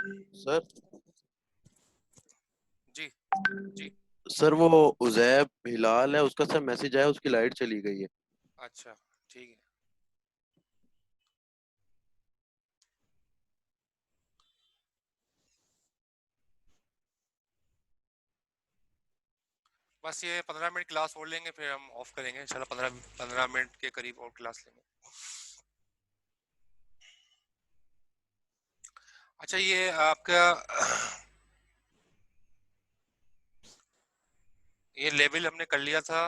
Sir जी जी। Sir वो उजैब हिलाल है, उसका सर मैसेज आया, उसकी लाइट चली गई है। अच्छा ठीक है। बस ये 15 मिनट क्लास और लेंगे, फिर हम ऑफ करेंगे इंशाल्लाह। 15 15 मिनट के करीब और क्लास लेंगे। अच्छा ये आपका ये लेवल हमने कर लिया था।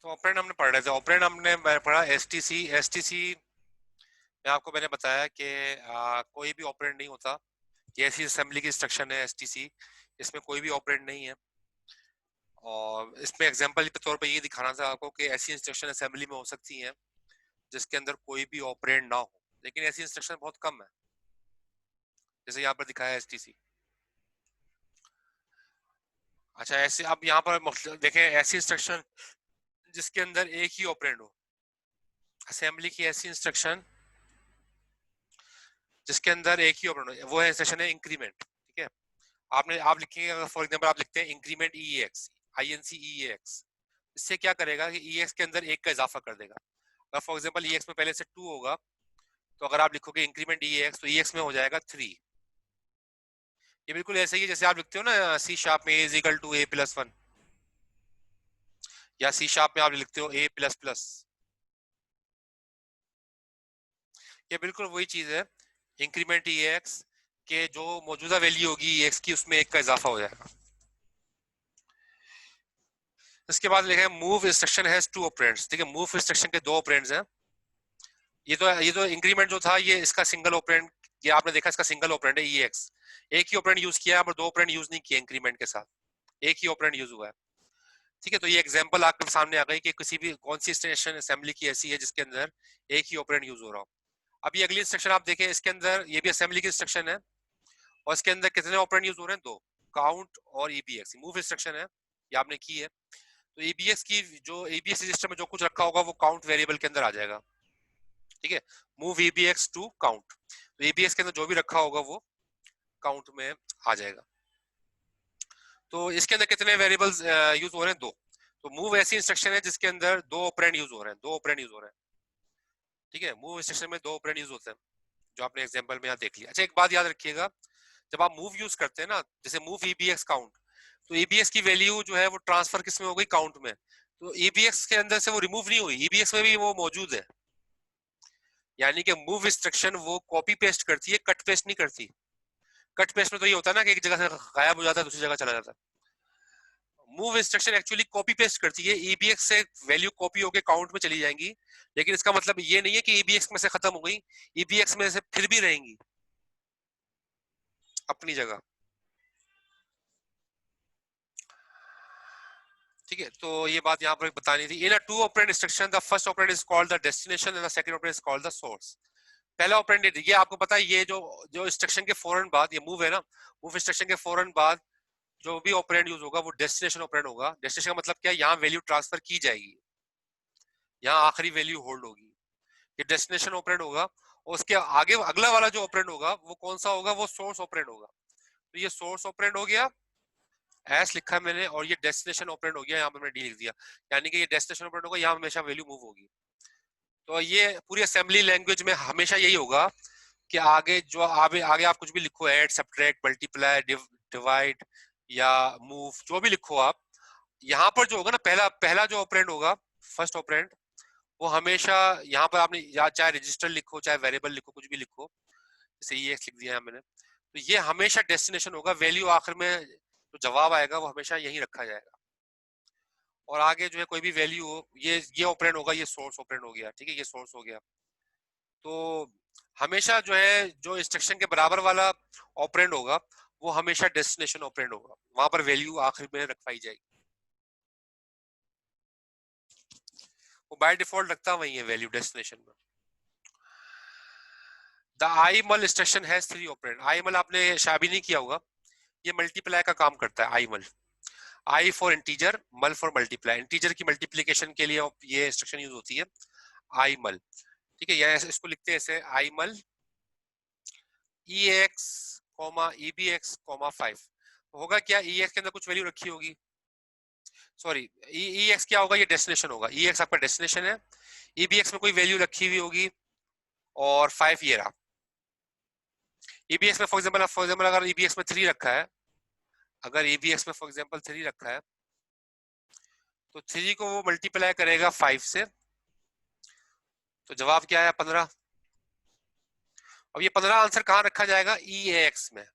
तो ऑपरेंड हमने पढ़ रहे थे। ऑपरेंड हमने पढ़ा एसटीसी। एसटीसी में आपको मैंने बताया कि कोई भी ऑपरेंड नहीं होता। ये ऐसी असेंबली की इंस्ट्रक्शन है एसटीसी, इसमें कोई भी ऑपरेंड नहीं है। और इसमें एग्जांपल के तौर पे ये दिखाना था आपको कि ऐसी इंस्ट्रक्शन असेंबली में हो सकती हैं जिसके अंदर कोई भी ऑपरेंड ना हो, लेकिन ऐसी इंस्ट्रक्शन बहुत कम है, जैसे यहाँ पर दिखाया है एसटीसी। अच्छा ऐसे अब यहाँ पर देखें ऐसी इंस्ट्रक्शन जिसके अंदर एक ही ऑपरेंड हो। असेंबली की ऐसी इंस्ट्रक्शन जिसके अंदर एक ही ऑपरेंड हो, वो है इंस्ट्रक्शन है इंक्रीमेंट। ठीक है, आप लिखेंगे, अगर फॉर एग्जांपल आप लिखते हैं increment E X, I N C E X, इससे क्या करेगा कि ई एक्स के अंदर एक का इजाफा कर देगा। अगर फॉर एग्जांपल ई एक्स में पहले से 2 होगा, तो अगर आप लिखोगे इंक्रीमेंट ई एक्स, तो ई एक्स में हो जाएगा 3। ये बिल्कुल ऐसे ही जैसे आप लिखते हो ना सी शार्प में A is equal to A plus 1, या सी शार्प में आप लिखते हो ए प्लस प्लस। ये बिल्कुल वही चीज है, इंक्रीमेंट ई एक्स के जो मौजूदा वैल्यू होगी ई एक्स की, उसमें एक का इजाफा हो जाएगा। इसके बाद लिखे मूव इंस्ट्रक्शन हैज 2 ऑपरेंड्स। ठीक है, मूव इंस्ट्रक्शन के 2 ऑपरेंड्स हैं। ये तो इंक्रीमेंट जो था ये इसका सिंगल ऑपरेंड, ये आपने देखा इसका सिंगल ऑपरेंड है ई एक्स। एक ही ऑपरेंड यूज किया है, पर 2 ऑपरेंड यूज नहीं किए इंक्रीमेंट के साथ, एक ही ऑपरेंड यूज हुआ है। ठीक है, तो ये एग्जांपल आपके सामने आ गई कि किसी भी कौन सी इंस्ट्रक्शन असेंबली की ऐसी है जिसके अंदर एक ही ऑपरेंड यूज हो रहा हो। अब ये अगली इंस्ट्रक्शन आप देखें, इसके अंदर ये भी असेंबली की इंस्ट्रक्शन है, और इसके अंदर कितने ऑपरेंड यूज हो रहे हैं? 2, काउंट और ईबीएक्स। मूव इंस्ट्रक्शन है, ये आपने की है। तो ईबीएक्स की जो ईबीएक्स रजिस्टर में जो कुछ रखा होगा वो काउंट वेरिएबल के अंदर आ जाएगा। ठीक है, मूव ईबीएक्स टू काउंट, तो ईबीएक्स के अंदर जो भी रखा होगा वो काउंट में आ जाएगा। तो इसके अंदर कितने वेरिएबल्स यूज हो रहे हैं? 2। तो मूव ऐसी इंस्ट्रक्शन है जिसके अंदर 2 ऑपरेंड यूज हो रहे हैं, 2 ऑपरेंड यूज हो रहे हैं। ठीक है, मूव इंस्ट्रक्शन में 2 ऑपरेंड यूज होते हैं, जो आपने एग्जांपल में यहाँ देख लिया। अच्छा एक बात याद रखिएगा, जब आप मूव यूज करते हैं ना, जैसे मूव ईबीएक्स काउंट, तो ईबीएक्स की वैल्यू जो है वो ट्रांसफर किस में हो गई? काउंट में। तो ईबीएक्स के अंदर से वो रिमूव नहीं हुई, ईबीएक्स में भी वो मौजूद है। यानी कि मूव इंस्ट्रक्शन वो कॉपी पेस्ट करती है, कट पेस्ट नहीं करती। कट पेस्ट में तो ये होता है ना कि एक जगह से गायब हो जाता है, दूसरी जगह चला जाता है। Move instruction actually copy paste करती है, ईबीएक्स से वैल्यू कॉपी होकर काउंट में चली जाएंगी, लेकिन इसका मतलब ये नहीं है कि ईबीएक्स में से खत्म हो गई, ईबीएक्स में से फिर भी रहेंगी अपनी जगह। ठीक है, तो ये बात यहाँ पर बतानी थी। In a two operand instruction the first operand is called the destination and the second operand is called the source. पहला ऑपरेंड ये आपको पता है, ये जो जो इंस्ट्रक्शन के फौरन बाद, ये मूव है ना, मूव इंस्ट्रक्शन के फौरन बाद जो भी ऑपरेंड यूज होगा वो डेस्टिनेशन ऑपरेंड होगा। डेस्टिनेशन का मतलब क्या है? यहाँ वैल्यू ट्रांसफर की जाएगी, यहाँ आखिरी वैल्यू होल्ड होगी, ये डेस्टिनेशन ऑपरेंड होगा। और उसके आगे अगला वाला जो ऑपरेंड होगा वो कौन सा होगा? वो सोर्स ऑपरेंड होगा। तो ये सोर्स ऑपरेंड हो गया, एस लिखा है मैंने, और ये डेस्टिनेशन ऑपरेंड हो गया, यहाँ पर मैंने डी लिख दिया। यानी कि ये डेस्टिनेशन ऑपरेंड होगा, यहाँ हमेशा वैल्यू मूव होगी। तो ये पूरी असेंबली लैंग्वेज में हमेशा यही होगा कि आगे जो आगे आगे आप कुछ भी लिखो, ऐड, सब्ट्रैक्ट, मल्टीप्लाई, डिवाइड या मूव, जो भी लिखो आप, यहाँ पर जो होगा ना, पहला पहला जो ऑपरेंड होगा, फर्स्ट ऑपरेंड, वो हमेशा यहाँ पर आपने या चाहे रजिस्टर लिखो चाहे वेरिएबल लिखो, कुछ भी लिखो, जैसे ये लिख दिया है मैंने, तो ये हमेशा डेस्टिनेशन होगा। वैल्यू आखिर में जो जवाब आएगा वो हमेशा यही रखा जाएगा, और आगे जो है कोई भी वैल्यू हो, ये ऑपरेंड होगा, ये सोर्स ऑपरेंड हो गया। ठीक है, ये सोर्स हो गया। तो हमेशा जो है जो इंस्ट्रक्शन के बराबर वाला ऑपरेंड होगा वो हमेशा डेस्टिनेशन ऑपरेंड होगा, वहां पर वैल्यू आखिर में रखवाई जाएगी। वो बाय डिफॉल्ट रखता वही है वैल्यू डेस्टिनेशन में। द आई मल इंस्ट्रक्शन हैज 3 ऑपरेंड। आई मल आपने शायद भी नहीं किया होगा, ये मल्टीप्लाई का काम करता है, आई मल। आई फॉर इंटीजर, मल फॉर मल्टीप्लाई। इंटीजर की मल्टीप्लीकेशन के लिए ये इंस्ट्रक्शन यूज होती है, आई मल। ठीक है, या इसको लिखते हैं ऐसे, imul E X comma E B X comma 5। होगा क्या, ई एक्स के अंदर कुछ वैल्यू रखी होगी, सॉरी ई एक्स क्या होगा, ये डेस्टिनेशन होगा, ई एक्स आपका डेस्टिनेशन है, ई बी एक्स में कोई वैल्यू रखी हुई होगी, और 5 ये रहा। ईबीएक्स में फॉर एग्जांपल अगर ईबीएक्स में 3 रखा है, अगर ईबीएक्स में फॉर एग्जांपल 3 रखा है, तो 3 को वो मल्टीप्लाई करेगा 5 से, तो जवाब क्या है, 15। अब ये 15 आंसर कहां रखा जाएगा, ई एक्स में।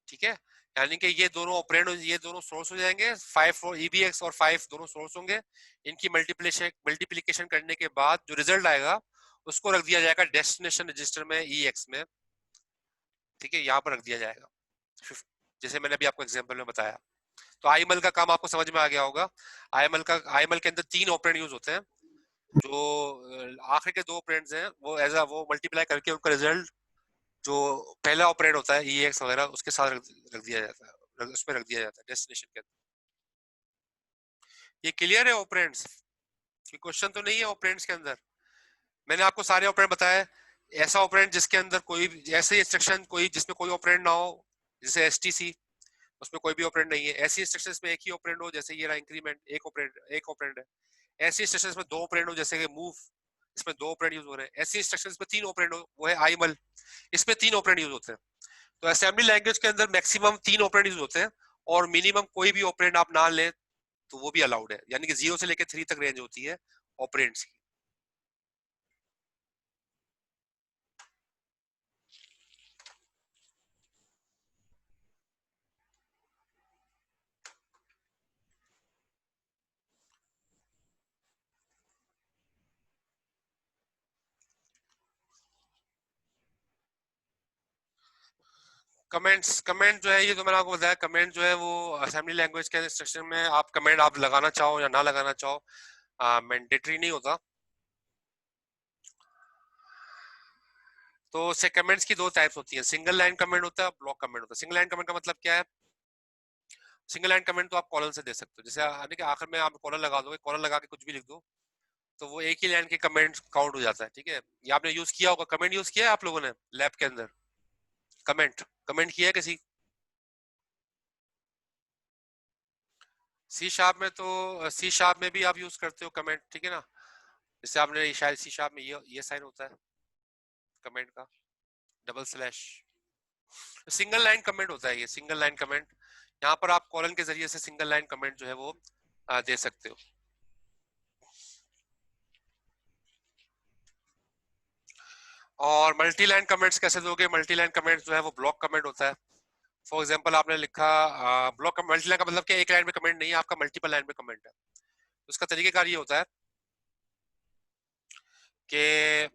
ठीक है, यानी कि ये दोनों ऑपरेंड, ये दोनों सोर्स हो जाएंगे, 5 और ईबीएक्स और 5 दोनों सोर्स होंगे। इनकी मल्टीप्लीकेशन करने के बाद जो रिजल्ट आएगा उसको रख दिया जाएगा डेस्टिनेशन रजिस्टर में, ई एक्स में। ठीक है, यहाँ पर रख दिया जाएगा, जैसे मैंने अभी आपको एग्जाम्पल में बताया। तो आईएमएल का काम आपको समझ में आ गया होगा। आईएमएल के अंदर 3 ऑपरेंड यूज होते हैं। जो आखिर के 2 ऑपरेंड्स हैं वो वो मल्टीप्लाई करके उनका रिजल्ट जो पहला ऑपरेंड होता है ई एक्स वगैरह उसके साथ रख दिया जाता है, उसमें रख दिया जाता है डेस्टिनेशन के अंदर। ये क्लियर है ऑपरेंड्स की, क्वेश्चन तो नहीं है ऑपरेंड्स के अंदर। मैंने आपको सारे ऑपरेंड बताए। ऐसा ऑपरेंड जिसके अंदर कोई ऐसे इंस्ट्रक्शन कोई जिसमें कोई ऑपरेंड ना हो, जैसे एसटीसी, उसमें कोई भी ऑपरेंड नहीं है। ऐसी इंस्ट्रक्शंस में एक ही ऑपरेंड हो, जैसे ये रहा इंक्रीमेंट, एक ऑपरेंड है। ऐसी इंस्ट्रक्शंस में 2 ऑपरेंड हो, जैसे कि मूव, इसमें 2 ऑपरेंड यूज हो रहे हैं। ऐसी इंस्ट्रक्शंस में 3 ऑपरेंड हो, वो है आईमल, इसमें 3 ऑपरेंड यूज होते हैं। तो असेंबली लैंग्वेज के अंदर मैक्सिमम 3 ऑपरेंड यूज होते हैं, और मिनिमम कोई भी ऑपरेंड आप ना लें तो वो भी अलाउड है, यानी कि 0 से लेकर 3 तक रेंज होती है ऑपरेंड्स की। कमेंट जो है, ये तो मैंने आपको बताया, कमेंट जो है वो असेंबली लैंग्वेज के इंस्ट्रक्शन में आप कमेंट आप लगाना चाहो या ना लगाना चाहो, मैंडेटरी नहीं होता। तो से कमेंट्स की 2 टाइप्स होती है, सिंगल लाइन कमेंट होता है, ब्लॉक कमेंट होता है। सिंगल लाइन कमेंट का मतलब क्या है, सिंगल लाइन कमेंट तो आप कॉलन से दे सकते हो, जैसे यानी कि आखिर में आप कॉलन लगा दोगे, कॉलन लगा के कुछ भी लिख दो, तो वो एक ही लाइन के कमेंट काउंट हो जाता है। ठीक है, ये आपने यूज किया होगा, कमेंट यूज किया है आप लोगों ने लैब के अंदर, कमेंट कमेंट किया है किसी। सी शार्प में तो सी शार्प में भी आप यूज करते हो कमेंट, ठीक है ना। जैसे आपने शायद सी शार्प में ये साइन होता है कमेंट का, double slash, single line comment होता है ये, सिंगल लाइन कमेंट। यहाँ पर आप कॉलन के जरिए से सिंगल लाइन कमेंट जो है वो दे सकते हो। और मल्टी लाइन कमेंट्स कैसे दोगे, मल्टी लाइन कमेंट जो है वो ब्लॉक कमेंट होता है। फॉर एग्जांपल आपने लिखा ब्लॉक मल्टी लाइन का मतलब क्या, एक लाइन में कमेंट नहीं है आपका, मल्टीपल लाइन में कमेंट है। उसका तरीकेकार ये होता है कि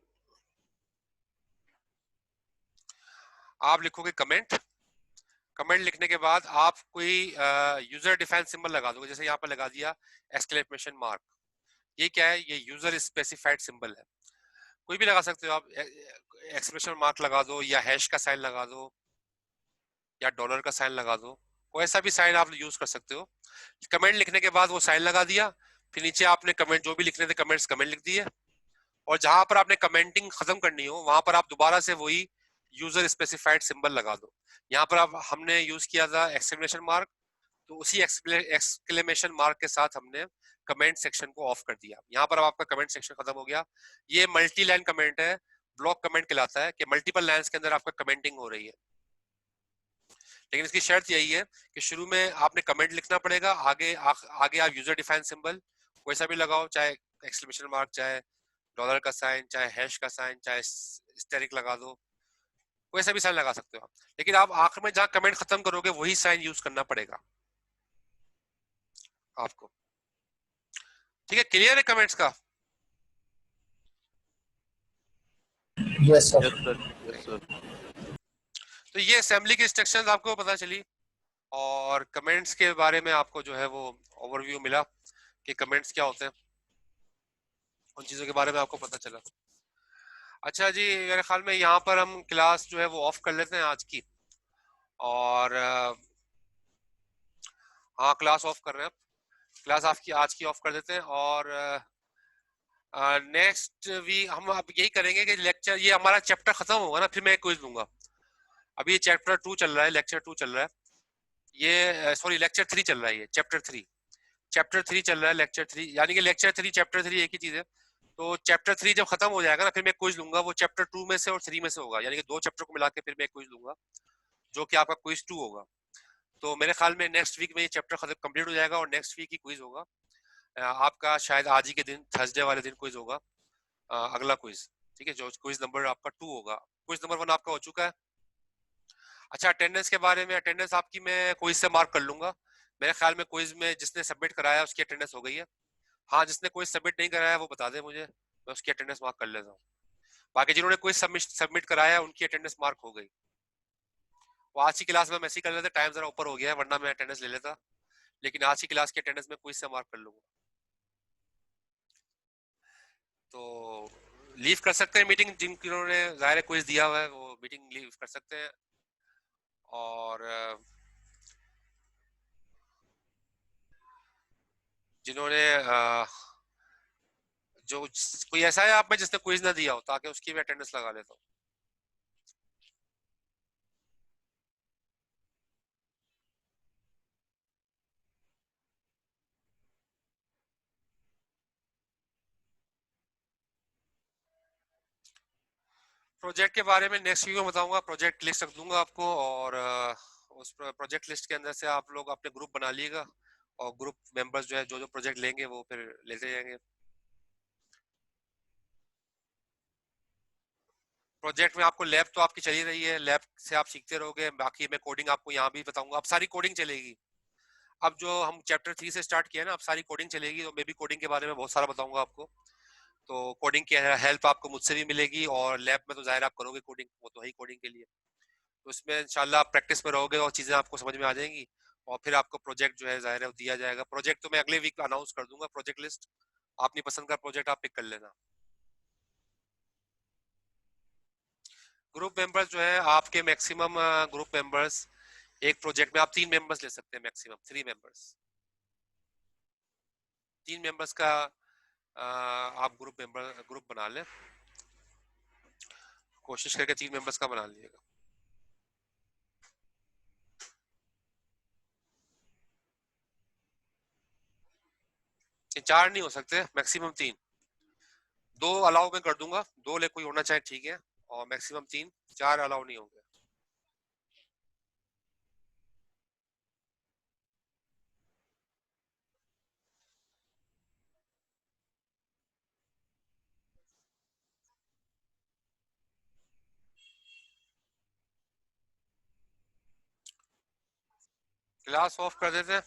आप लिखोगे कमेंट, कमेंट लिखने के बाद आप कोई यूजर डिफाइन सिंबल लगा दोगे, जैसे यहाँ पर लगा दिया एक्सक्लेमेशन मार्क। ये क्या है, ये यूजर स्पेसिफाइड सिंबल है, कोई भी लगा सकते हो आप, एक्सक्लेमेशन मार्क लगा दो, या हैश का साइन लगा दो, या डॉलर का साइन लगा दो, कोई ऐसा भी साइन आप यूज कर सकते हो। कमेंट लिखने के बाद वो साइन लगा दिया, फिर नीचे आपने कमेंट जो भी लिखने थे कमेंट्स कमेंट लिख दिए, और जहां पर आपने कमेंटिंग खत्म करनी हो वहां पर आप दोबारा से वही यूजर स्पेसिफाइड सिंबल लगा दो। यहाँ पर अब हमने यूज किया था एक्सक्लेमेशन मार्क, तो उसी एक्सक्लेमेशन मार्क के साथ हमने कमेंट सेक्शन को ऑफ कर दिया। यहाँ पर अब आपका कमेंट सेक्शन खत्म हो गया। ये मल्टी लाइन कमेंट है, ब्लॉक कमेंट कहलाता है, कि मल्टीपल लाइंस के अंदर आपका कमेंटिंग हो रही है। लेकिन इसकी शर्त यही है कि शुरू में आपने कमेंट लिखना पड़ेगा, आगे आप यूजर डिफाइन सिंबल कोई सा भी लगाओ, चाहे एक्सक्लेमेशन मार्क, चाहे डॉलर का साइन, चाहे हैश का साइन, चाहे स्टेरिक लगा दो, कोई सा भी साइन लगा सकते हो आप, लेकिन आप आखिर में जहां कमेंट खत्म करोगे वही साइन यूज करना पड़ेगा आपको। ठीक है, क्लियर है कमेंट्स का। Yes sir. Yes sir, yes sir. तो ये असेंबली की इंस्ट्रक्शंस आपको पता चली, और कमेंट्स के बारे में आपको जो है वो ओवरव्यू मिला कि कमेंट्स क्या होते हैं, उन चीजों के बारे में आपको पता चला। अच्छा जी, मेरे ख्याल में यहाँ पर हम क्लास जो है वो ऑफ कर लेते हैं आज की, और हाँ क्लास ऑफ कर रहे हैं, क्लास आपकी आज की ऑफ कर देते हैं। और नेक्स्ट वीक हम अब यही करेंगे कि लेक्चर, ये हमारा चैप्टर खत्म होगा ना, फिर मैं क्विज दूंगा। अभी ये चैप्टर 2 चल रहा है, लेक्चर 2 चल रहा है, ये सॉरी लेक्चर 3 चल रहा है, ये चैप्टर 3 चल रहा है, लेक्चर 3, यानी कि लेक्चर 3 चैप्टर 3 एक ही चीज है। तो चैप्टर 3 जब खत्म हो जाएगा ना, फिर मैं क्विज लूंगा, वो चैप्टर 2 में से और 3 में से होगा, यानी कि 2 चैप्टर को मिला के फिर मैं क्विज लूंगा, जो कि आपका क्विज 2 होगा। तो मेरे ख्याल में नेक्स्ट वीक में ये चैप्टर खत्म कंप्लीट हो जाएगा और नेक्स्ट वीक ही क्विज होगा। आपका शायद आज ही के दिन थर्सडे वाले दिन क्विज होगा, अगला क्विज। ठीक है, जो क्विज नंबर आपका 2 होगा। क्विज नंबर 1 आपका हो चुका है। अच्छा, अटेंडेंस के बारे में, अटेंडेंस आपकी मैं क्विज से मार्क कर लूंगा। मेरे ख्याल में क्विज में जिसने सबमिट कराया उसकी अटेंडेंस हो गई है। हाँ, जिसने क्विज सबमिट नहीं कराया वो बता दे मुझे, मैं उसकी अटेंडेंस मार्क कर लेता हूँ। बाकी जिन्होंने क्विज सबमिट कराया उनकी अटेंडेंस मार्क हो गई। वो आज की क्लास में हम ऐसे ही कर लेते, टाइम जरा ऊपर हो गया है, वरना मैं अटेंडेंस ले लेता, लेकिन आज की क्लास की अटेंडेंस में क्विज से मार्क कर लूंगा। तो लीव कर सकते हैं मीटिंग, जिन्होंने जाहिर क्विज दिया हुआ है वो मीटिंग लीव कर सकते हैं। और जिन्होंने जो कोई ऐसा है आप में जिसने क्विज ना दिया हो, ताकि उसकी भी अटेंडेंस लगा लेता हूँ। प्रोजेक्ट के बारे में नेक्स्ट वीक में बताऊंगा, प्रोजेक्ट लिस्ट रख दूंगा आपको, और उस प्रोजेक्ट लिस्ट के अंदर से आप लोग अपने ग्रुप बना लीजिएगा, और ग्रुप मेंबर्स जो है जो जो प्रोजेक्ट लेंगे वो फिर लेते जाएंगे। प्रोजेक्ट में आपको लैब तो आपकी चली रही है, लैब से आप सीखते रहोगे, बाकी मैं कोडिंग आपको यहाँ भी बताऊंगा, अब सारी कोडिंग चलेगी। अब जो हम चैप्टर 3 से स्टार्ट किया ना, अब सारी कोडिंग चलेगी, तो मैं भी कोडिंग के बारे में बहुत सारा बताऊंगा आपको। तो कोडिंग की हेल्प आपको मुझसे भी मिलेगी, और लैब में तो जाहिर आप करोगे कोडिंग, वो तो है ही कोडिंग के लिए। तो इसमें इंशाल्लाह आप प्रैक्टिस में रहोगे और चीजें आपको समझ में आ जाएंगी, और फिर आपको प्रोजेक्ट जो है जाहिर है वो दिया जाएगा। प्रोजेक्ट तो मैं अगले वीक अनाउंस कर दूंगा, प्रोजेक्ट लिस्ट, अपनी पसंद का प्रोजेक्ट आप पिक कर लेना। ग्रुप मेंबर्स जो है आपके मैक्सिमम ग्रुप मेंबर्स, एक प्रोजेक्ट में आप 3 मेंबर्स ले सकते हैं, मैक्सिमम 3 मेंबर्स, 3 मेंबर्स का आप ग्रुप बना लें, कोशिश करके 3 मेंबर्स का बना लीजिएगा। 4 नहीं हो सकते, मैक्सिमम 3, 2 अलाउ मैं कर दूंगा, 2 ले कोई होना चाहे ठीक है, और मैक्सिमम 3, 4 अलाउ नहीं होंगे। क्लास ऑफ कर देते हैं।